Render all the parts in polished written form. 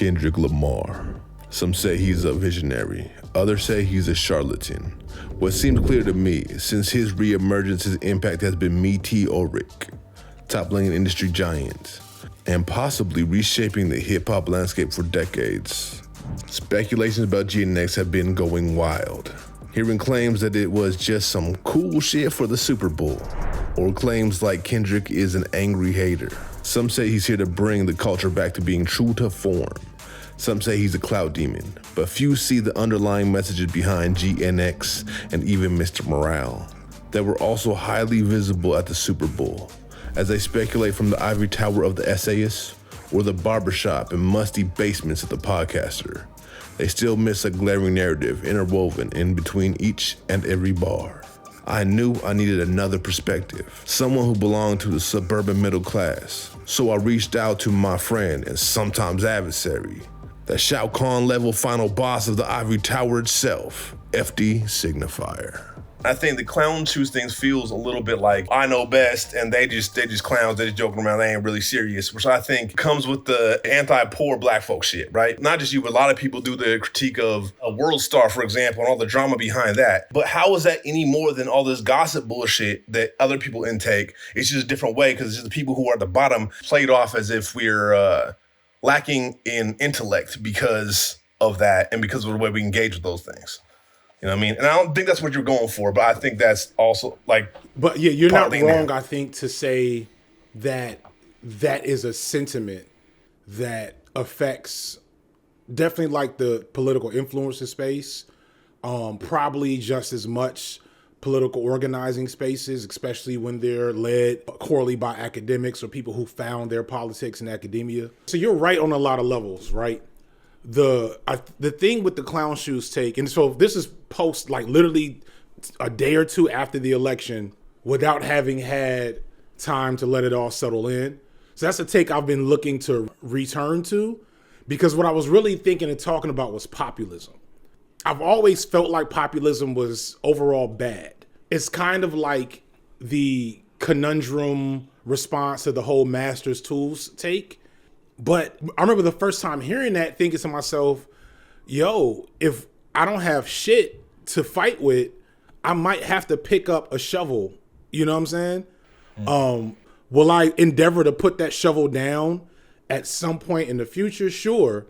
Kendrick Lamar. Some say he's a visionary, others say he's a charlatan. What seems clear to me, since his re-emergence, his impact has been meteoric, toppling an industry giant, and possibly reshaping the hip-hop landscape for decades. Speculations about GNX have been going wild, hearing claims that it was just some cool shit for the Super Bowl, or claims like Kendrick is an angry hater. Some say he's here to bring the culture back to being true to form. Some say he's a clout demon, but few see the underlying messages behind GNX and even Mr. Morale that were also highly visible at the Super Bowl, as they speculate from the ivory tower of the essayist or the barbershop and musty basements of the podcaster. They still miss a glaring narrative interwoven in between each and every bar. I knew I needed another perspective, someone who belonged to the suburban middle class. So I reached out to my friend and sometimes adversary, the Shao Kahn level final boss of the ivory tower itself, FD Signifier. I think the clown shoes things feels a little bit like I know best and they just clowns, they just joking around, they ain't really serious, which I think comes with the anti-poor black folk shit, right? Not just you, but a lot of people do the critique of a world star, for example, and all the drama behind that. But how is that any more than all this gossip bullshit that other people intake? It's just a different way because it's just the people who are at the bottom played off as if we're lacking in intellect because of that and because of the way we engage with those things. You know what I mean? And I don't think that's what you're going for, but I think that's also like... But yeah, you're not wrong, I think, to say that that is a sentiment that affects definitely like the political influencer space, probably just as much political organizing spaces, especially when they're led corely by academics or people who found their politics in academia. So you're right on a lot of levels, right? The thing with the clown shoes take, and so this is post like literally a day or two after the election without having had time to let it all settle in. So that's a take I've been looking to return to, because what I was really thinking and talking about was populism. I've always felt like populism was overall bad. It's kind of like the conundrum response to the whole master's tools take. But I remember the first time hearing that, thinking to myself, yo, if I don't have shit to fight with, I might have to pick up a shovel. You know what I'm saying? Mm. Will I endeavor to put that shovel down at some point in the future? Sure.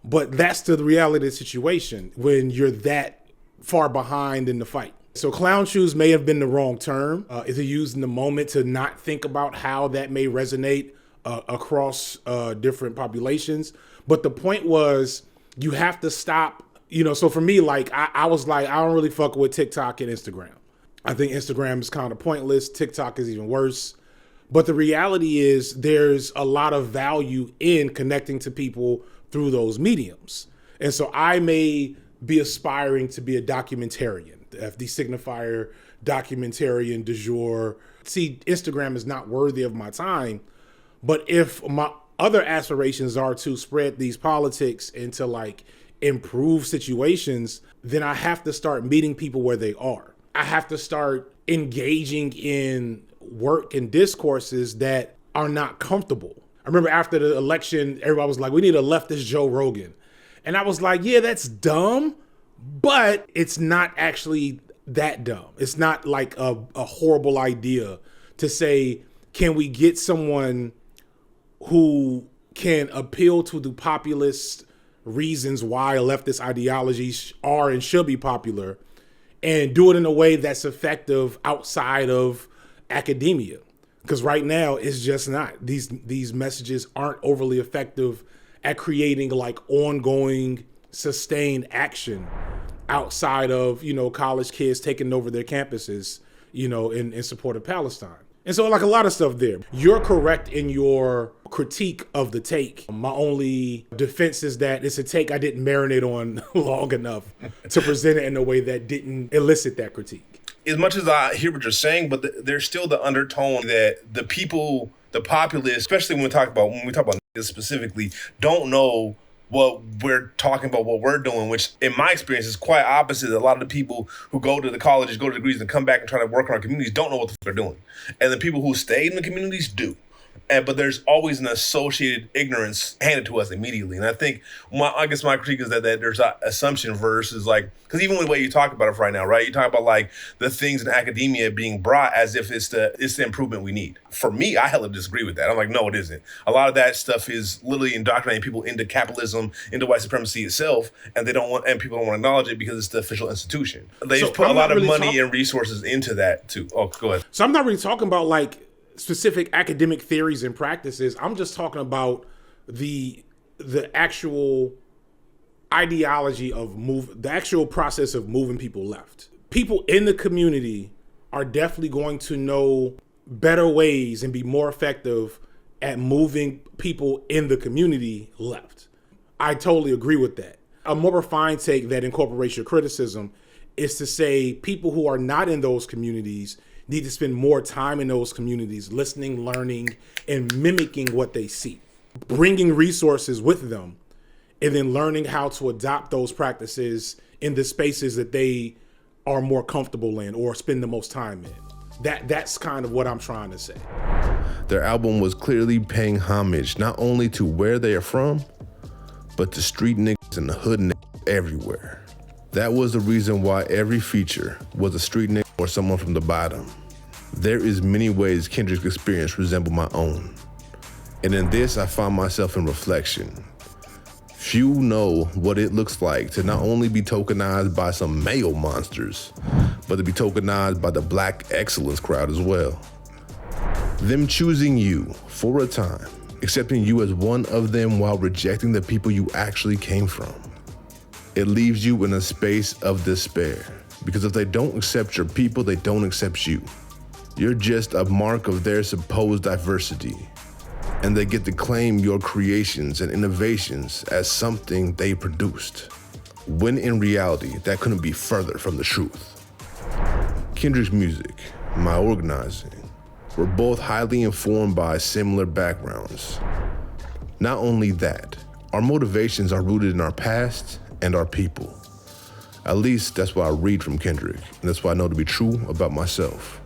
But that's the reality of the situation when you're that far behind in the fight. So clown shoes may have been the wrong term. Is it used in the moment to not think about how that may resonate across different populations? But the point was, you have to stop, you know, so for me, like, I was like, I don't really fuck with TikTok and Instagram. I think Instagram is kind of pointless. TikTok is even worse. But the reality is there's a lot of value in connecting to people through those mediums. And so I may be aspiring to be a documentarian, the FD Signifier documentarian du jour. See, Instagram is not worthy of my time. But if my other aspirations are to spread these politics and to like improve situations, then I have to start meeting people where they are. I have to start engaging in work and discourses that are not comfortable. I remember after the election, everybody was like, we need a leftist Joe Rogan. And I was like, yeah, that's dumb, but it's not actually that dumb. It's not like a horrible idea to say, can we get someone who can appeal to the populist reasons why leftist ideologies are and should be popular, and do it in a way that's effective outside of academia? Because right now it's just not. These messages aren't overly effective at creating like ongoing sustained action outside of, you know, college kids taking over their campuses, you know, in support of Palestine. And so like a lot of stuff there. You're correct in your critique of the take. My only defense is that it's a take I didn't marinate on long enough to present it in a way that didn't elicit that critique. As much as I hear what you're saying, but there's still the undertone that the people, the populace, especially when we talk about this specifically, don't know what we're talking about, what we're doing, which in my experience is quite opposite. A lot of the people who go to the colleges, go to degrees and come back and try to work in our communities don't know what the fuck they're doing. And the people who stay in the communities do. but there's always an associated ignorance handed to us immediately. And I think I guess my critique is that there's an assumption versus like, because even the way you talk about it right now, right? You talk about like the things in academia being brought as if it's the improvement we need. For me, I hella disagree with that. I'm like, no, it isn't. A lot of that stuff is literally indoctrinating people into capitalism, into white supremacy itself, and people don't want to acknowledge it because it's the official institution. They just put a lot of money and resources into that too. Oh, go ahead. So I'm not really talking about like specific academic theories and practices. I'm just talking about the actual ideology of the actual process of moving people left. People in the community are definitely going to know better ways and be more effective at moving people in the community left. I totally agree with that. A more refined take that incorporates your criticism is to say people who are not in those communities need to spend more time in those communities, listening, learning, and mimicking what they see, bringing resources with them, and then learning how to adopt those practices in the spaces that they are more comfortable in or spend the most time in. That's kind of what I'm trying to say. Their album was clearly paying homage not only to where they are from, but to street niggas and the hood niggas everywhere. That was the reason why every feature was a street nigga or someone from the bottom. There is many ways Kendrick's experience resemble my own. And in this, I find myself in reflection. Few know what it looks like to not only be tokenized by some male monsters, but to be tokenized by the Black excellence crowd as well. Them choosing you for a time, accepting you as one of them while rejecting the people you actually came from. It leaves you in a space of despair, because if they don't accept your people, they don't accept you. You're just a mark of their supposed diversity, and they get to claim your creations and innovations as something they produced, when in reality, that couldn't be further from the truth. Kendrick's music, my organizing, were both highly informed by similar backgrounds. Not only that, our motivations are rooted in our past and our people. At least that's what I read from Kendrick, and that's what I know to be true about myself.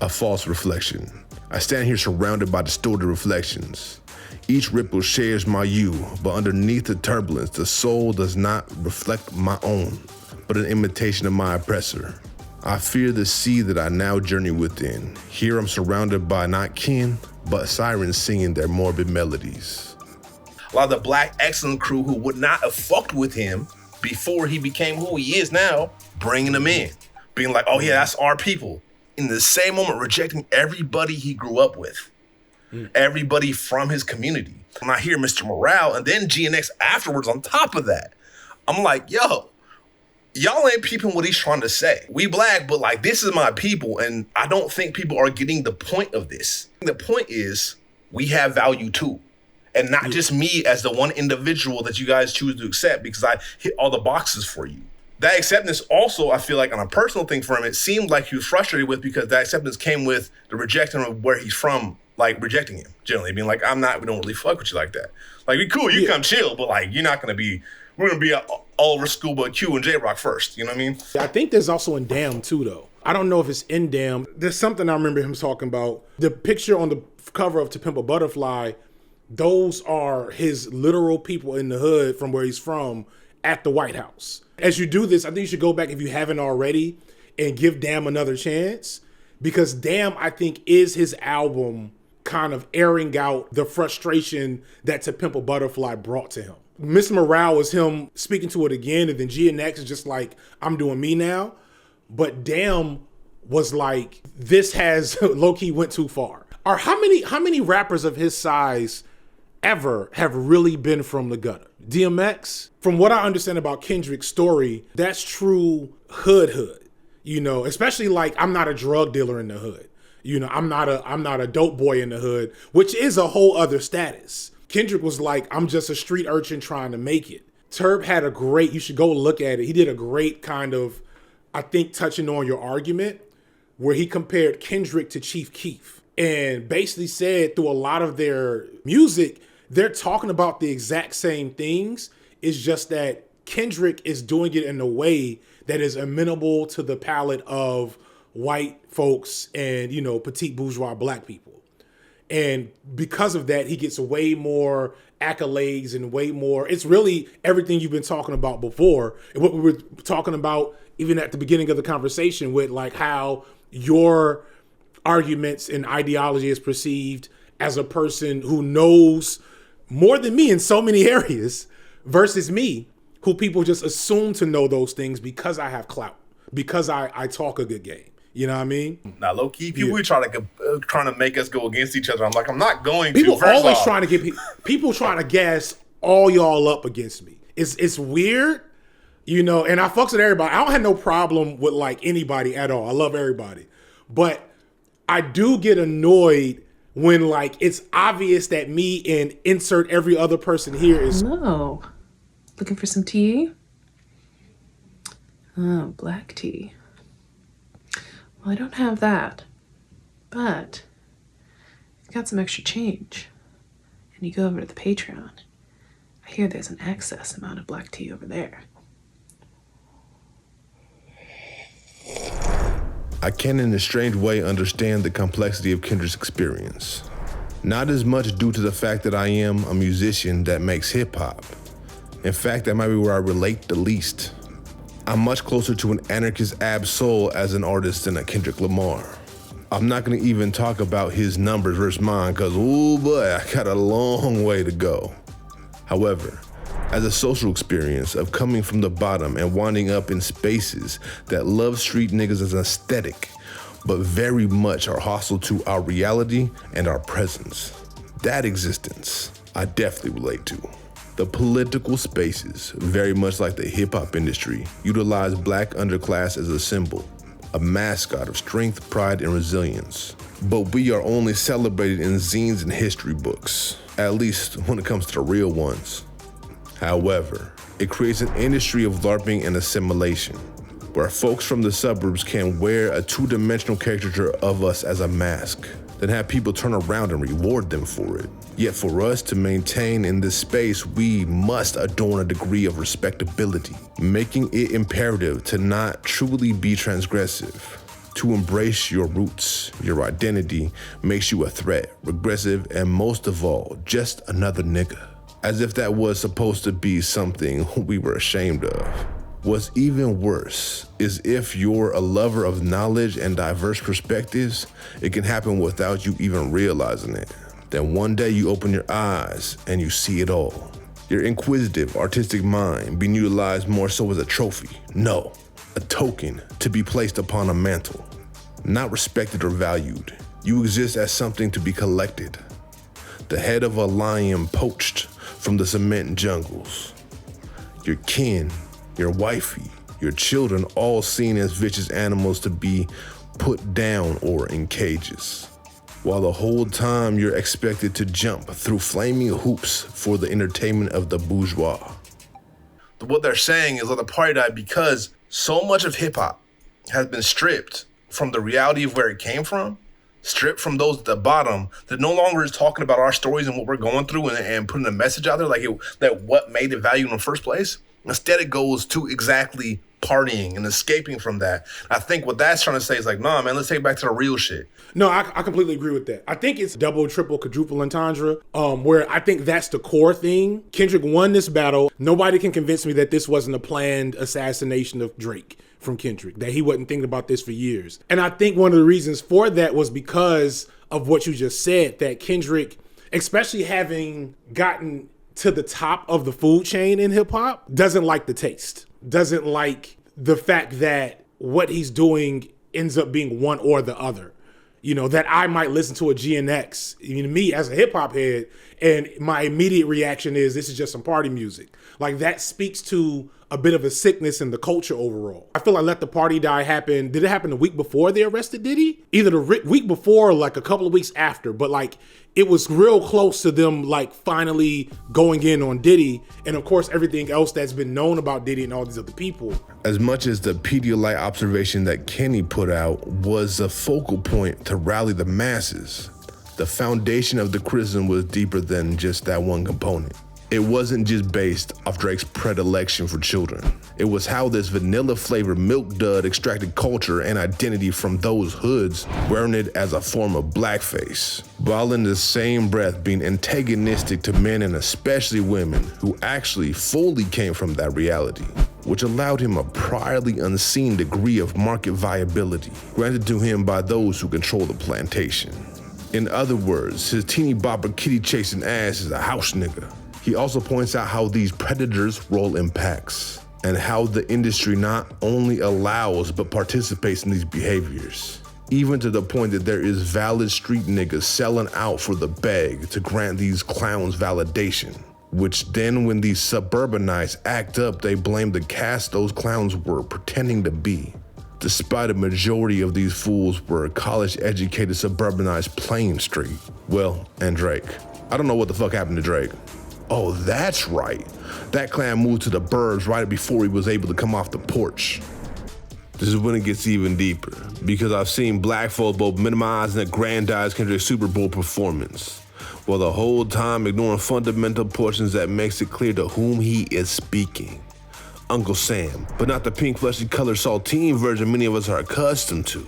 A false reflection. I stand here surrounded by distorted reflections. Each ripple shares my you, but underneath the turbulence, the soul does not reflect my own, but an imitation of my oppressor. I fear the sea that I now journey within. Here I'm surrounded by not kin, but sirens singing their morbid melodies. A lot of the Black excellent crew who would not have fucked with him before he became who he is now, bringing him in. Being like, oh yeah, that's our people. In the same moment, rejecting everybody he grew up with. Everybody from his community. When I hear Mr. Morale and then GNX afterwards on top of that, I'm like, yo, y'all ain't peeping what he's trying to say. We Black, but like, this is my people, and I don't think people are getting the point of this. The point is, we have value too. And not just me as the one individual that you guys choose to accept because I hit all the boxes for you. That acceptance also, I feel like on a personal thing for him, it seemed like he was frustrated with because that acceptance came with the rejection of where he's from, like rejecting him, generally being like, we don't really fuck with you like that. Like, we cool, you come chill, but like, we're going to be all over school but Q and J-Rock first, you know what I mean? I think there's also in Damn too, though. I don't know if it's in Damn. There's something I remember him talking about. The picture on the cover of To Pimp a Butterfly, those are his literal people in the hood from where he's from at the White House. As you do this, I think you should go back, if you haven't already, and give Damn another chance, because Damn, I think, is his album kind of airing out the frustration that To Pimp a Butterfly brought to him. Miss Morale is him speaking to it again, and then GNX is just like, I'm doing me now. But Damn was like, this has low-key went too far. Or how many rappers of his size ever have really been from the gutter? DMX, from what I understand about Kendrick's story, that's true hood. You know, especially like, I'm not a drug dealer in the hood. You know, I'm not a dope boy in the hood, which is a whole other status. Kendrick was like, I'm just a street urchin trying to make it. Turb had you should go look at it. He did a great kind of, I think, touching on your argument, where he compared Kendrick to Chief Keef and basically said through a lot of their music, they're talking about the exact same things. It's just that Kendrick is doing it in a way that is amenable to the palate of white folks and, you know, petite bourgeois Black people. And because of that, he gets way more accolades and way more. It's really everything you've been talking about before. And what we were talking about even at the beginning of the conversation with like how your arguments and ideology is perceived as a person who knows more than me in so many areas versus me, who people just assume to know those things because I have clout, because I talk a good game. You know what I mean? Now, low key, people trying to make us go against each other. I'm like, I'm not going people to. People always trying to get people trying to gas all y'all up against me. It's weird, you know. And I fucks with everybody. I don't have no problem with like anybody at all. I love everybody, but I do get annoyed when like it's obvious that me and insert every other person here is. Hello, looking for some tea? Oh, black tea. Well, I don't have that, but I've got some extra change. And you go over to the Patreon. I hear there's an excess amount of black tea over there. I can in a strange way understand the complexity of Kendrick's experience. Not as much due to the fact that I am a musician that makes hip hop. In fact, that might be where I relate the least. I'm much closer to an anarchist Ab-Soul as an artist than a Kendrick Lamar. I'm not gonna even talk about his numbers versus mine, cause ooh boy, I got a long way to go. However, as a social experience of coming from the bottom and winding up in spaces that love street niggas as an aesthetic, but very much are hostile to our reality and our presence, that existence I definitely relate to. The political spaces, very much like the hip-hop industry, utilize black underclass as a symbol, a mascot of strength, pride, and resilience. But we are only celebrated in zines and history books, at least when it comes to the real ones. However, it creates an industry of LARPing and assimilation, where folks from the suburbs can wear a two-dimensional caricature of us as a mask, then have people turn around and reward them for it. Yet for us to maintain in this space, we must adorn a degree of respectability, making it imperative to not truly be transgressive. To embrace your roots, your identity makes you a threat, regressive, and most of all, just another nigga. As if that was supposed to be something we were ashamed of. What's even worse is if you're a lover of knowledge and diverse perspectives, it can happen without you even realizing it. Then one day you open your eyes and you see it all. Your inquisitive, artistic mind being utilized more so as a trophy. No, a token to be placed upon a mantle. Not respected or valued. You exist as something to be collected. The head of a lion poached from the cement jungles. Your kin, your wifey, your children all seen as vicious animals to be put down or in cages. While the whole time you're expected to jump through flaming hoops for the entertainment of the bourgeois. What they're saying is let the party die because so much of hip hop has been stripped from the reality of where it came from, stripped from those at the bottom, that no longer is talking about our stories and what we're going through and putting a message out there that what made it valuable in the first place. Instead, it goes to exactly partying and escaping from that. I think what that's trying to say is like, nah, man, let's take it back to the real shit. No, I completely agree with that. I think it's double, triple, quadruple entendre, where I think that's the core thing. Kendrick won this battle. Nobody can convince me that this wasn't a planned assassination of Drake from Kendrick, that he wasn't thinking about this for years. And I think one of the reasons for that was because of what you just said, that Kendrick, especially having gotten to the top of the food chain in hip hop, doesn't like the taste, doesn't like the fact that what he's doing ends up being one or the other. You know, that I might listen to a GNX, me as a hip hop head, and my immediate reaction is this is just some party music. Like that speaks to a bit of a sickness in the culture overall. I feel like Let the Party Die happened. Did it happen the week before they arrested Diddy? Either the week before or like a couple of weeks after, but like it was real close to them like finally going in on Diddy. And of course, everything else that's been known about Diddy and all these other people. As much as the Pedialyte observation that Kenny put out was a focal point to rally the masses, the foundation of the criticism was deeper than just that one component. It wasn't just based off Drake's predilection for children. It was how this vanilla-flavored milk dud extracted culture and identity from those hoods, wearing it as a form of blackface, while in the same breath being antagonistic to men and especially women who actually fully came from that reality, which allowed him a priorly unseen degree of market viability, granted to him by those who control the plantation. In other words, his teeny bopper kitty chasing ass is a house nigga. He also points out how these predators roll in packs, and how the industry not only allows but participates in these behaviors, even to the point that there is valid street niggas selling out for the bag to grant these clowns validation, which then when these suburbanites act up, they blame the caste those clowns were pretending to be, despite a majority of these fools were college-educated suburbanized Plain Street. Well, and Drake. I don't know what the fuck happened to Drake. Oh, that's right. That clown moved to the burbs right before he was able to come off the porch. This is when it gets even deeper, because I've seen black folks both minimize and aggrandize Kendrick's Super Bowl performance, while the whole time ignoring fundamental portions that makes it clear to whom he is speaking. Uncle Sam, but not the pink fleshy colored saltine version many of us are accustomed to,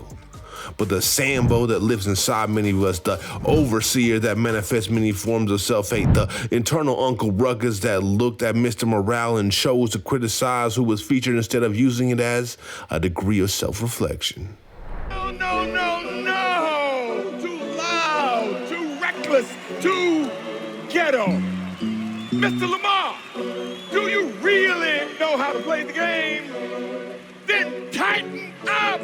but the Sambo that lives inside many of us, the overseer that manifests many forms of self-hate, the internal Uncle Ruckus that looked at Mr. Morale and chose to criticize who was featured instead of using it as a degree of self-reflection. No, no, no, no! Too loud, too reckless, too ghetto. Mr. Lamar, do you really know how to play the game? Then tighten up!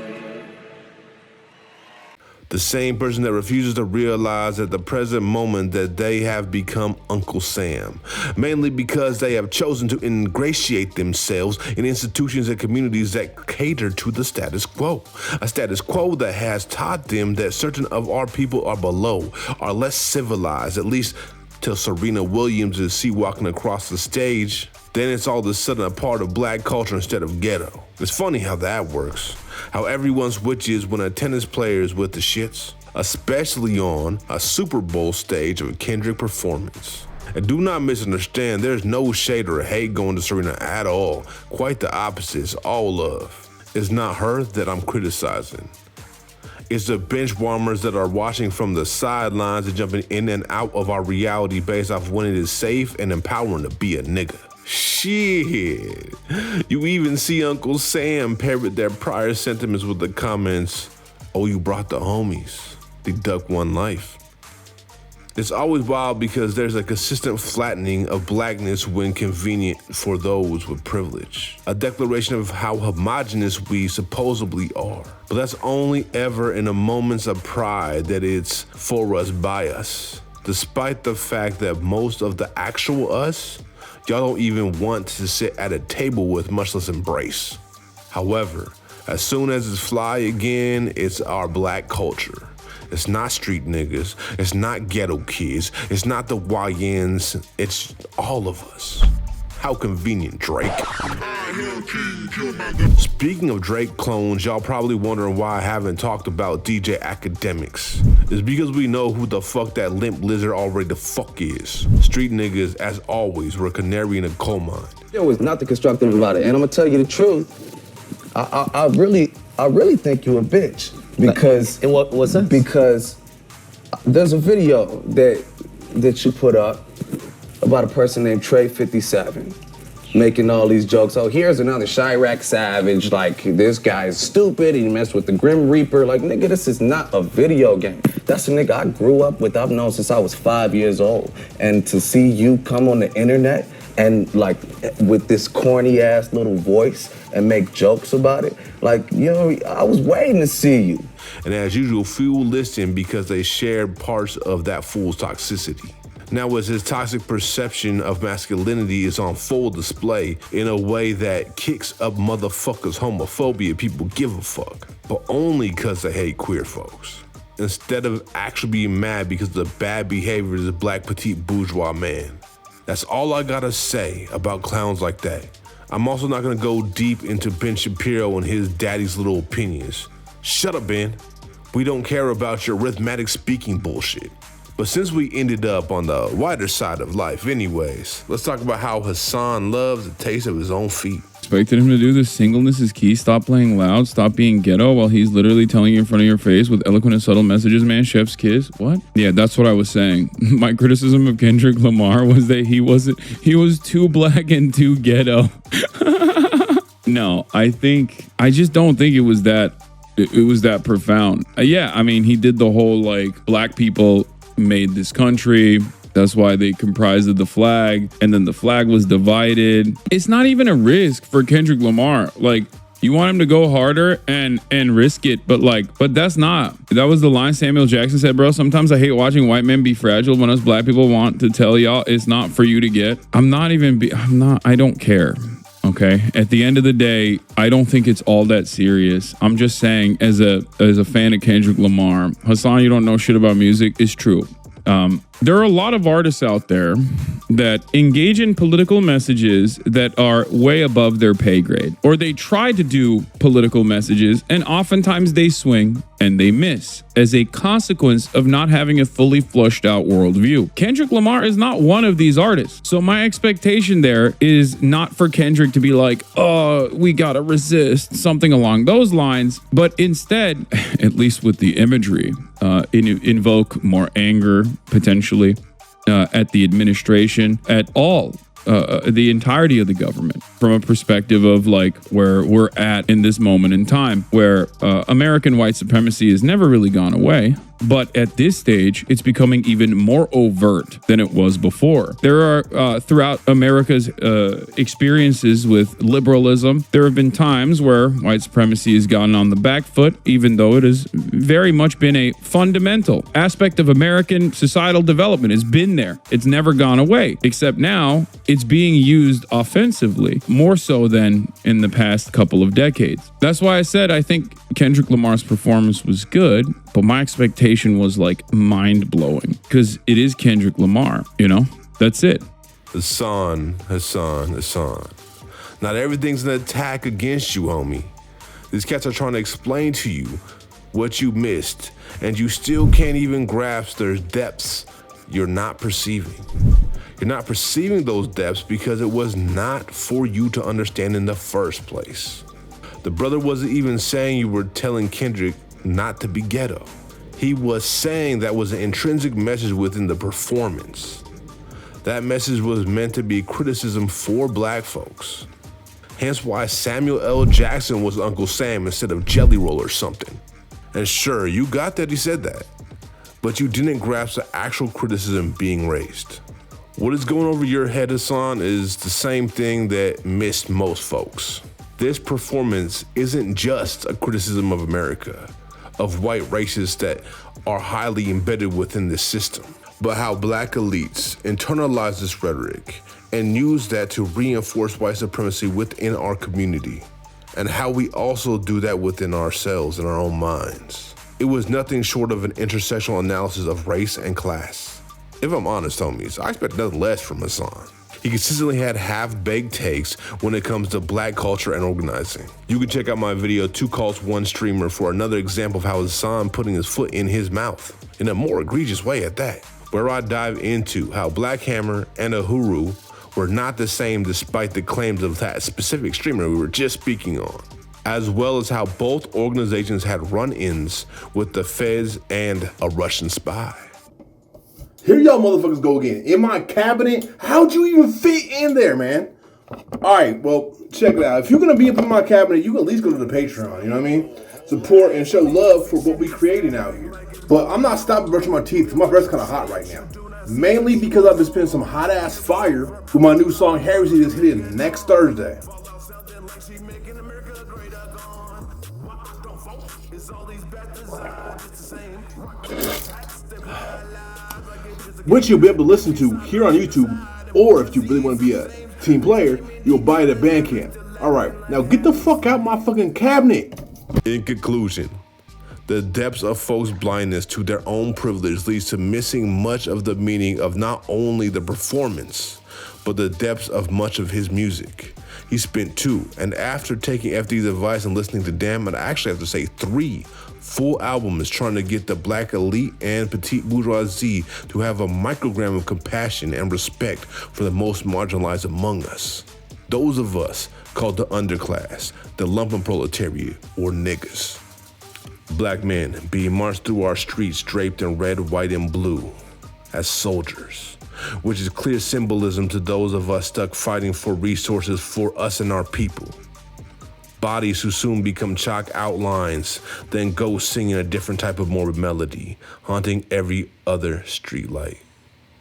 The same person that refuses to realize at the present moment that they have become Uncle Sam, mainly because they have chosen to ingratiate themselves in institutions and communities that cater to the status quo. A status quo that has taught them that certain of our people are below, are less civilized, at least till Serena Williams is seen walking across the stage. Then it's all of a sudden a part of black culture instead of ghetto. It's funny how that works. How everyone switches when a tennis player is with the shits, especially on a Super Bowl stage of a Kendrick performance. And do not misunderstand, there's no shade or hate going to Serena at all. Quite the opposite, it's all love. It's not her that I'm criticizing. It's the bench warmers that are watching from the sidelines and jumping in and out of our reality based off when it is safe and empowering to be a nigga. Shit. You even see Uncle Sam parrot their prior sentiments with the comments, "Oh, you brought the homies. They duck one life." It's always wild because there's a consistent flattening of blackness when convenient for those with privilege. A declaration of how homogenous we supposedly are. But that's only ever in the moments of pride that it's for us by us. Despite the fact that most of the actual us, y'all don't even want to sit at a table with, much less embrace. However, as soon as it's fly again, it's our black culture. It's not street niggas, it's not ghetto kids, it's not the YNs, it's all of us. How convenient, Drake. Speaking of Drake clones, y'all probably wondering why I haven't talked about DJ Academics. It's because we know who the fuck that limp lizard already the fuck is. Street niggas, as always, were a canary in a coal mine. There was nothing constructive about it, and I'm gonna tell you the truth. I really think you a bitch because. In what sense? Because there's a video that you put up about a person named Trey 57 making all these jokes. Oh, here's another Chirac Savage. Like, this guy's stupid. He messed with the Grim Reaper. Like, nigga, this is not a video game. That's a nigga I grew up with. I've known since I was 5 years old. And to see you come on the internet and, like, with this corny ass little voice and make jokes about it, like, you know, I was waiting to see you. And as usual, few listen because they shared parts of that fool's toxicity. Now, as his toxic perception of masculinity is on full display in a way that kicks up motherfuckers' homophobia, people give a fuck, but only because they hate queer folks, instead of actually being mad because of the bad behavior of the black petite bourgeois man. That's all I gotta say about clowns like that. I'm also not gonna go deep into Ben Shapiro and his daddy's little opinions. Shut up, Ben. We don't care about your arithmetic speaking bullshit. But since we ended up on the wider side of life anyways, let's talk about how Hassan loves the taste of his own feet. Expected him to do this. Singleness is key. Stop playing loud. Stop being ghetto while he's literally telling you in front of your face with eloquent and subtle messages, man. Chef's kiss. What? Yeah, that's what I was saying. My criticism of Kendrick Lamar was that he was too black and too ghetto. No, I just don't think it was that profound. Yeah, I mean, he did the whole like black people made this country. That's why they comprised of the flag. And then the flag was divided. It's not even a risk for Kendrick Lamar. Like, you want him to go harder and risk it. But that's not. That was the line Samuel Jackson said, bro. Sometimes I hate watching white men be fragile when us black people want to tell y'all it's not for you to get. I don't care. Okay. At the end of the day, I don't think it's all that serious. I'm just saying, as a fan of Kendrick Lamar, Hassan, you don't know shit about music, is true. There are a lot of artists out there that engage in political messages that are way above their pay grade, or they try to do political messages and oftentimes they swing and they miss as a consequence of not having a fully flushed out worldview. Kendrick Lamar is not one of these artists. So my expectation there is not for Kendrick to be like, oh, we gotta resist, something along those lines, but instead, at least with the imagery, invoke more anger, potentially, at the administration, at all, the entirety of the government, from a perspective of like where we're at in this moment in time, where American white supremacy has never really gone away. But at this stage, it's becoming even more overt than it was before. There are, throughout America's experiences with liberalism, there have been times where white supremacy has gotten on the back foot, even though it has very much been a fundamental aspect of American societal development. It's been there. It's never gone away, except now it's being used offensively, more so than in the past couple of decades. That's why I said I think Kendrick Lamar's performance was good, but my expectation was like mind-blowing because it is Kendrick Lamar, you know? That's it. Hassan. Not everything's an attack against you, homie. These cats are trying to explain to you what you missed, and you still can't even grasp their depths you're not perceiving. You're not perceiving those depths because it was not for you to understand in the first place. The brother wasn't even saying you were telling Kendrick not to be ghetto. He was saying that was an intrinsic message within the performance. That message was meant to be criticism for black folks. Hence why Samuel L. Jackson was Uncle Sam instead of Jelly Roll or something. And sure, you got that he said that, but you didn't grasp the actual criticism being raised. What is going over your head, Hassan, is the same thing that missed most folks. This performance isn't just a criticism of America, of white racists that are highly embedded within this system, but how black elites internalize this rhetoric and use that to reinforce white supremacy within our community, and how we also do that within ourselves in our own minds. It was nothing short of an intersectional analysis of race and class. If I'm honest, homies, I expect nothing less from Hassan. He consistently had half-baked takes when it comes to black culture and organizing. You can check out my video, 2 Cults, 1 Streamer, for another example of how Hassan putting his foot in his mouth, in a more egregious way at that, where I dive into how Black Hammer and Uhuru were not the same despite the claims of that specific streamer we were just speaking on, as well as how both organizations had run-ins with the feds and a Russian spy. Here y'all motherfuckers go again. In my cabinet? How'd you even fit in there, man? All right, well, check it out. If you're going to be up in my cabinet, you can at least go to the Patreon, you know what I mean? Support and show love for what we're creating out here. But I'm not stopping brushing my teeth because my breath's kind of hot right now. Mainly because I've been spending some hot-ass fire with my new song, Heresy, that's hitting next Thursday. Which you'll be able to listen to here on YouTube, or if you really want to be a team player, you'll buy it at BANDCAMP. Alright, now get the fuck out my fucking cabinet. In conclusion, the depths of folks' blindness to their own privilege leads to missing much of the meaning of not only the performance, but the depths of much of his music. He spent 2, and after taking FD's advice and listening to Damn, I'd actually have to say 3 full albums trying to get the black elite and petite bourgeoisie to have a microgram of compassion and respect for the most marginalized among us. Those of us called the underclass, the lumpen proletariat, or niggas. Black men being marched through our streets draped in red, white, and blue as soldiers, which is clear symbolism to those of us stuck fighting for resources for us and our people. Bodies who soon become chalk outlines, then ghosts singing a different type of morbid melody, haunting every other streetlight.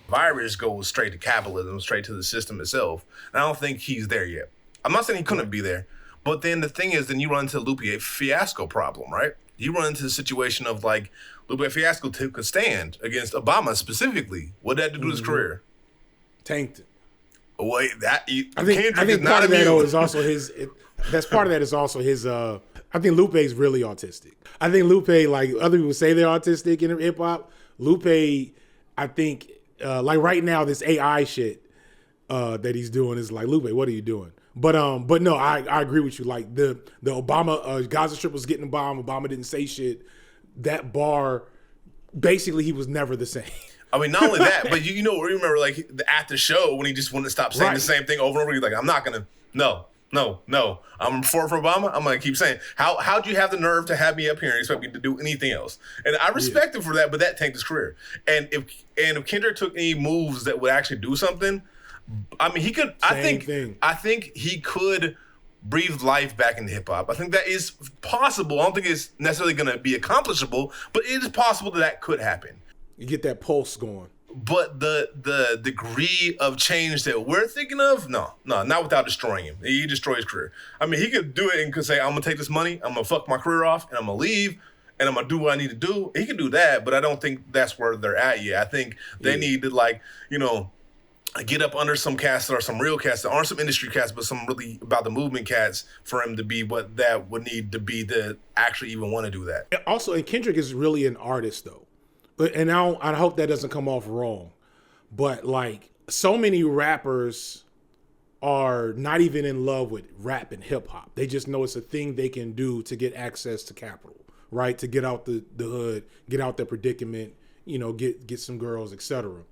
Virus goes straight to capitalism, straight to the system itself. And I don't think he's there yet. I'm not saying he couldn't be there, but then the thing is, then you run into the Lupe Fiasco problem, right? You run into the situation of like, Lupe Fiasco took a stand against Obama specifically. What did that do to his career? Tanked it. Wait, that I think part of that is also his. That's part of that is also his. I think Lupe's really autistic. I think Lupe, like other people say they're autistic in hip hop. Lupe, I think, like right now, this AI shit that he's doing is like, Lupe, what are you doing? But no, I agree with you. Like the Obama Gaza Strip was getting bombed. Obama didn't say shit. That bar, basically, he was never the same. I mean, not only that, but you know, remember like at the show when he just wouldn't stop saying the same thing over and over. He's like, I'm not gonna, no. I'm for Obama. I'm gonna keep saying, how'd you have the nerve to have me up here and expect me to do anything else? And I respect him for that, but that tanked his career. And if Kendrick took any moves that would actually do something, I mean, he could. I think he could breathe life back into hip hop. I think that is possible. I don't think it's necessarily gonna be accomplishable, but it is possible that could happen. You get that pulse going. But the degree of change that we're thinking of, no, not without destroying him. He destroyed his career. I mean, he could do it and could say, I'm gonna take this money, I'm gonna fuck my career off, and I'm gonna leave, and I'm gonna do what I need to do. He can do that, but I don't think that's where they're at yet. I think they need to, like, you know, get up under some cats or some real cats that aren't some industry cats, but some really about the movement cats for him to be what that would need to be to actually even want to do that. Also, and Kendrick is really an artist though. And I hope that doesn't come off wrong. But like so many rappers are not even in love with rap and hip hop. They just know it's a thing they can do to get access to capital, right? To get out the hood, get out their predicament, you know, get some girls, etc.